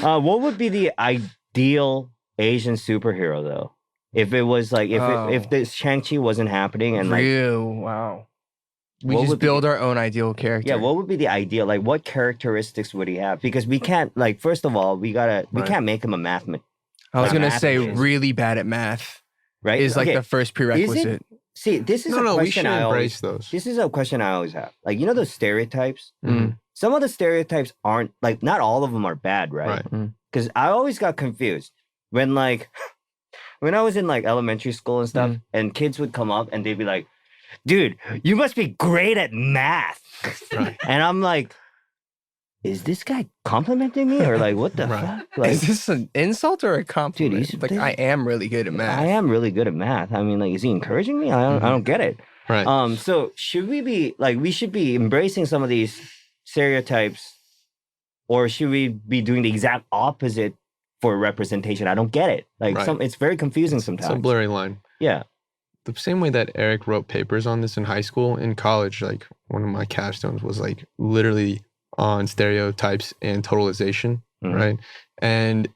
What would be the ideal Asian superhero though? If it was like if this Shang-Chi wasn't happening and wow. We just build our own ideal character. Yeah, what would be the ideal? Like, what characteristics would he have? Because we can't, like, first of all, we can't make him a mathematician. I was gonna say really bad at math, right? Is like the first prerequisite. See, this is a question we should embrace those. This is a question I always have. Like, you know those stereotypes? Mm. Some of the stereotypes aren't, like, not all of them are bad, right? Because I always got confused when, like, when I was in, like, elementary school and stuff, and kids would come up and they'd be like, dude, you must be great at math. Right. And I'm like, is this guy complimenting me or like what the fuck? Like, is this an insult or a compliment? Dude, like I am really good at math. I am really good at math. I mean, like, is he encouraging me? I don't get it. Right. So should we be like we should be embracing some of these stereotypes, or should we be doing the exact opposite for representation? I don't get it. Like it's very confusing sometimes. It's a blurry line. Yeah. The same way that Eric wrote papers on this in high school, in college, like one of my capstones was like literally on stereotypes and totalization, right? And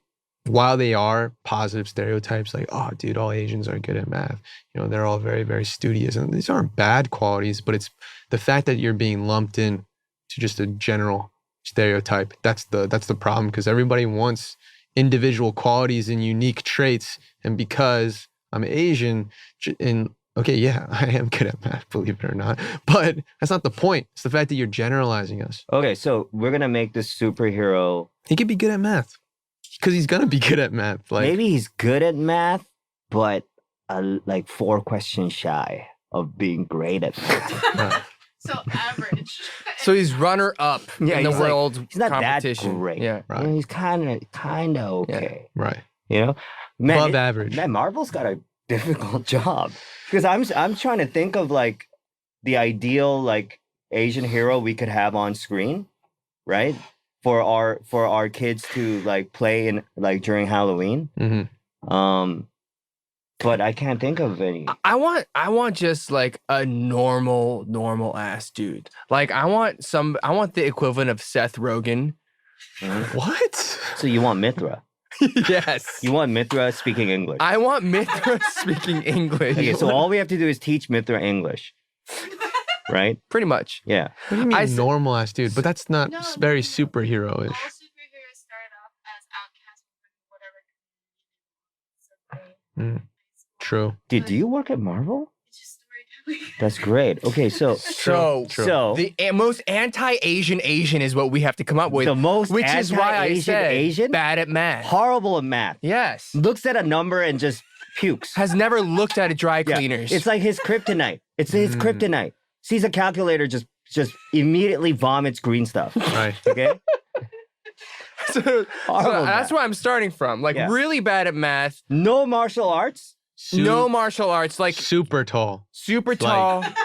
while they are positive stereotypes, like, oh, dude, all Asians are good at math, you know, they're all very, very studious. And these aren't bad qualities, but it's the fact that you're being lumped in to just a general stereotype. That's the problem, because everybody wants individual qualities and unique traits. And because I'm Asian, and okay, yeah, I am good at math, believe it or not, but that's not the point. It's the fact that you're generalizing us. Okay, so we're gonna make this superhero. He could be good at math because he's gonna be good at math. Like maybe he's good at math, but like 4 questions shy of being great at math. So average. So he's runner up in the world he's not competition. That great. Yeah, right. You know, he's kind of okay. Yeah. Right. You know, man, above average. Man, Marvel's got a difficult job because I'm trying to think of like the ideal like Asian hero we could have on screen, right? For our kids to like play in like during Halloween. But I can't think of any. I want just like a normal ass dude. Like I want the equivalent of Seth Rogen. What? So you want Mithra? Yes. You want Mithra speaking English? I want Mithra speaking English. Okay, so all we have to do is teach Mithra English. Right? Pretty much. Yeah. What do you mean normal ass dude? But that's not very superhero-ish. All superheroes start off as outcasts from whatever. True. Dude, do you work at Marvel? It's just storytelling. That's great. Okay, so the most anti-Asian is what we have to come up with. The most which is why I said Asian? Bad at math. Horrible at math. Yes. Looks at a number and just pukes. Has never looked at a dry cleaners. It's like his kryptonite. It's his kryptonite. Sees a calculator, just immediately vomits green stuff. Right. Okay? so that's where I'm starting from. Like really bad at math. No martial arts. No martial arts. Like super tall. Super tall. Like,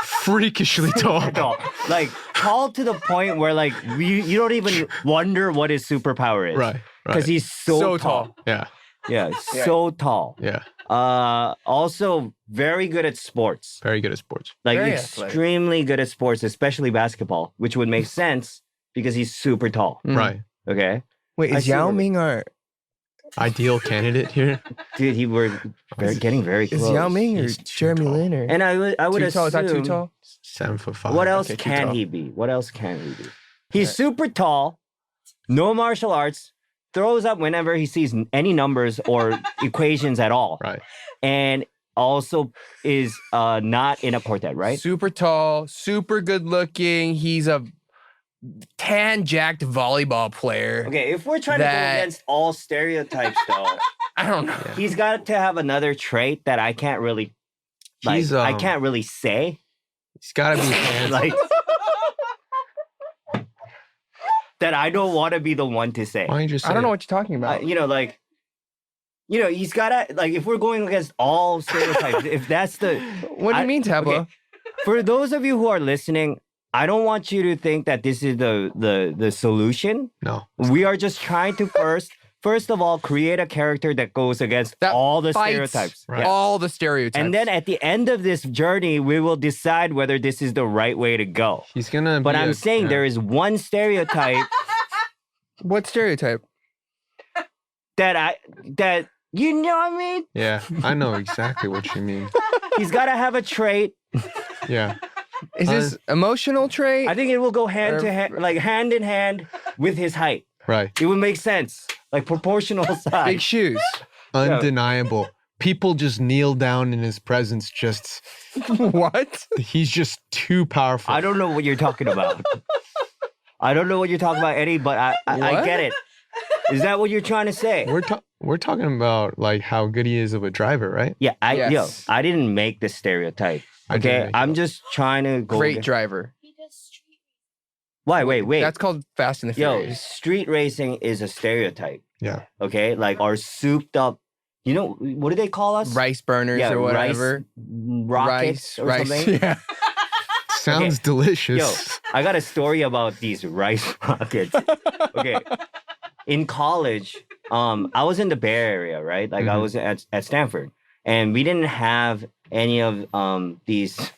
freakishly tall. Like tall to the point where like you don't even wonder what his superpower is. Right. Because he's so tall. Yeah. Yeah, so tall. Yeah. Also very good at sports. Very good at sports. Like very extremely good at sports, especially basketball, which would make sense because he's super tall. Right. Okay. Wait, is Yao Ming our ideal candidate here? Dude, we're getting very close. Is Yao Ming or Jeremy Lin? Or... And I would assume... Is that too tall? 7'5". What else can he be? What else can he be? He's super tall, no martial arts, throws up whenever he sees any numbers or equations at all. Right. And also is not in a quartet, right? Super tall, super good looking. He's a tan-jacked volleyball player. Okay, if we're trying to go against all stereotypes, though, I don't know. He's got to have another trait that I can't really, I can't really say. He's got to be handsome. Like, that I don't want to be the one to say. Why don't you just say I don't know what you're talking about. He's got to, like, if we're going against all stereotypes, if that's the... What do you mean, Tablo? Okay. For those of you who are listening, I don't want you to think that this is the solution. No. We are just trying to first of all, create a character that goes against all the stereotypes. Right. All the stereotypes. And then at the end of this journey, we will decide whether this is the right way to go. He's gonna But I'm saying there is one stereotype. What stereotype? that you know what I mean? Yeah, I know exactly what you mean. He's got to have a trait. Yeah. Is this emotional trait? I think it will go hand to hand, like hand in hand with his height. Right. It would make sense, like proportional Big size. shoes. Undeniable. People just kneel down in his presence. Just What? he's just too powerful. I don't know what you're talking about. I don't know what you're talking about, Eddie, but I What? get it. Is that what you're trying to say? We're talking about like how good he is of a driver, right? Yeah, Yes. I didn't make this stereotype. I didn't Okay, make it I'm up. just trying to go. Great driver. He does street Why? Wait. That's called Fast and the Yo, Furious. street racing is a stereotype. Yeah. Okay, like our souped up. You know what do they call us? Rice burners or whatever. Rockets or rice. something. Yeah. Sounds delicious. Yo, I got a story about these rice rockets. Okay. In college, I was in the Bay Area, right? Like I Mhm. was at Stanford, and we didn't have any of these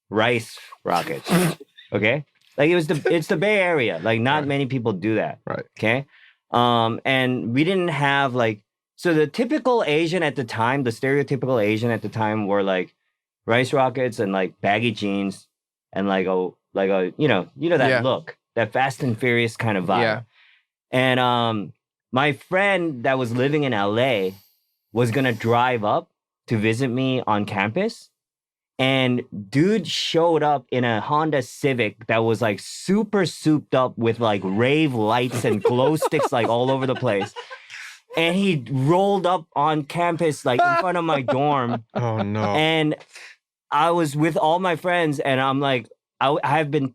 rice rockets. Okay, like it's the Bay Area. Like not Right. many people do that. Right. Okay, and we didn't have like so the typical Asian at the time, the stereotypical Asian at the time were like rice rockets and like baggy jeans and like a you know that Yeah. look, that Fast and Furious kind of vibe. Yeah. And my friend that was living in LA was gonna drive up to visit me on campus. And dude showed up in a Honda Civic that was like super souped up with like rave lights and glow sticks like all over the place. And he rolled up on campus like in front of my dorm. Oh no. And I was with all my friends, and I'm like, I've been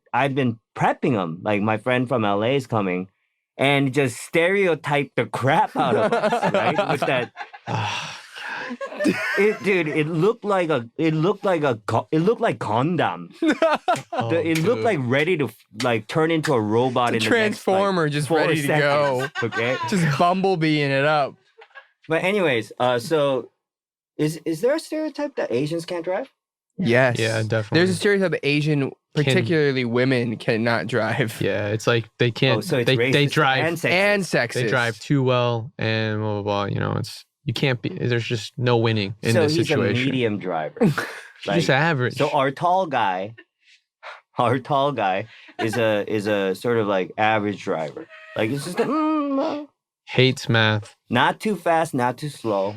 prepping them. Like my friend from LA is coming, and just stereotyped the crap out of us, right? With that, it looked like Gundam. Oh, It looked dude. like ready to like turn into a robot in the Transformer next, just like, 4 ready to go. seconds, Okay, Just bumblebeeing it up. but anyways, so is there a stereotype that Asians can't drive? Yes. Yeah, definitely. There's a stereotype that Asian, particularly women, cannot drive. Yeah, it's like they can't. Oh, so it's they racist drive. and sexist. And sexist. They drive too well, and blah blah blah. You know, you can't be. There's just no winning in so this he's situation. a medium driver. Just average. So our tall guy is a sort of like average driver. Like it's just Hates math. not too fast, not too slow.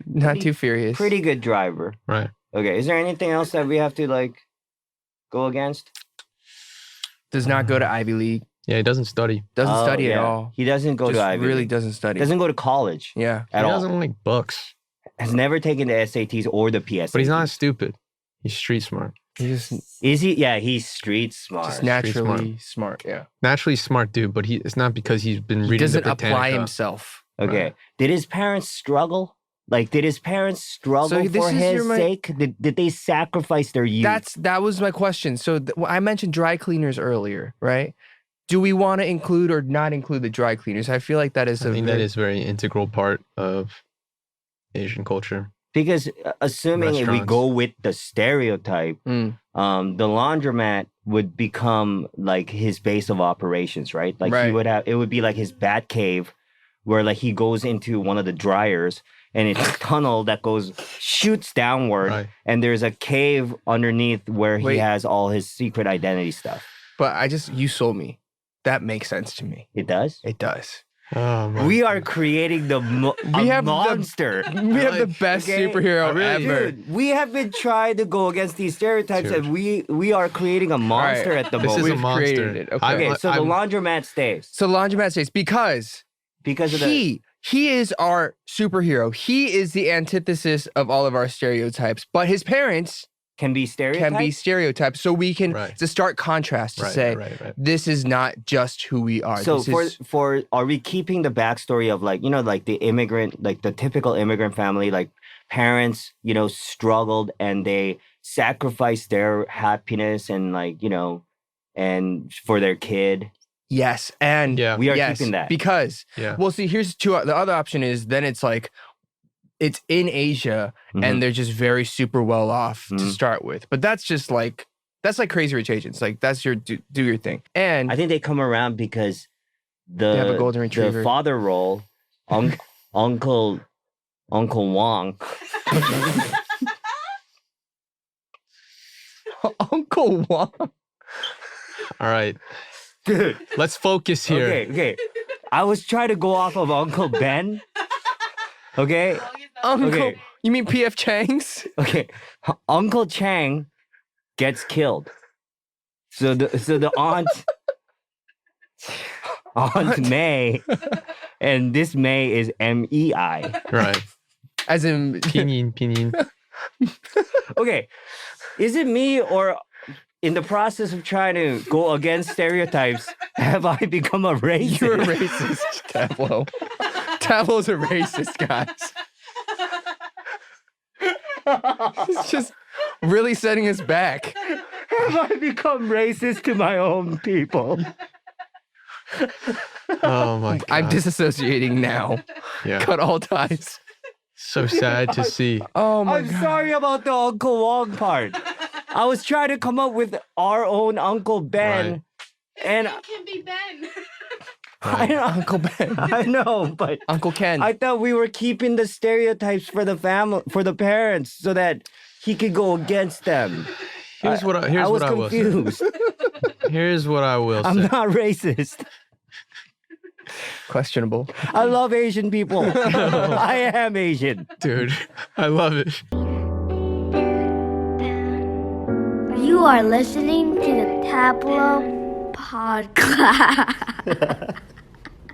Not too furious. Pretty good driver. Right. Okay, is there anything else that we have to like go against? Does not go to Ivy League. Yeah, he doesn't study. Doesn't Oh, study at yeah. all. He doesn't go Just to Ivy really League. doesn't study. Doesn't go to college Yeah. at he all. doesn't like books, Has never taken the SATs or the PSATs. but he's not stupid. He's street smart. He just Is he? Yeah, he's street smart. just naturally smart. Yeah. Naturally smart dude, but it's not because he's been He reading doesn't the apply Britannica. himself. Okay. Right. Did his parents struggle? Like, did his parents struggle So this for is his my- sake? Did they sacrifice their youth? That was my question. So I mentioned dry cleaners earlier, right? Do we want to include or not include the dry cleaners? I feel like that is I a think that is a very integral part of Asian culture. Because assuming if we Restaurants. go with the stereotype, Mm. the laundromat would become like his base of operations, right? Like Right. he would have, it would be like his bat cave, where like he goes into one of the dryers, and it's a tunnel that shoots downward, Right. and there's a cave underneath where he Wait. has all his secret identity stuff. But you sold me. That makes sense to me. It does. It does. Oh my We are creating a We have the- monster. We have the best Okay? superhero ever. Dude, we have been trying to go against these stereotypes, Dude. and we are creating a monster right. at the This moment. is a We've monster. created it. Okay. Okay, so the laundromat stays So laundromat stays because because of the. he is our superhero. He is the antithesis of all of our stereotypes. But his parents Can be stereotypes. can be stereotypes. So we can Right. it's a stark contrast to right, say right. this is not just who we are. So This for are we keeping the backstory of like like the immigrant, like the typical immigrant family, like parents struggled and they sacrificed their happiness and and for their kid. yes, and Yeah. We are yes, keeping that. because Yeah. well, see, here's the other option is then it's like it's in Asia Mhm. and they're just very super well off to Mhm. start with. But that's just like Crazy Rich Asians. Like that's your do your thing. And I think they come around because They have a golden retriever. the father role, Uncle Wong. Uncle Wong. All right, Dude. let's focus here. Okay. I was trying to go off of Uncle Ben. Okay. Uncle. Okay. You mean P.F. Chang's? Okay. Uncle Chang gets killed. So the aunt May, and this May is MEI. Right. As in Pinyin. Okay. Is it me, or in the process of trying to go against stereotypes, have I become a racist? You're a racist, Tablo. Tablo's a racist, guys. He's just really setting his back. Have I become racist to my own people? Oh my god. I'm disassociating now. Yeah. Cut all ties. So sad to see. Oh my I'm god. sorry about the Uncle Wong part. I was trying to come up with our own Uncle Ben. Right. And It can be Ben. I know, Uncle Ben. I know, but Uncle Ken. I thought we were keeping the stereotypes for the family, for the parents, so that he could go against them. Here's what I was will say. confused. Here's what I will I'm say. not racist. Questionable. I love Asian people. I am Asian. Dude, I love it. You are listening to the Tablo podcast.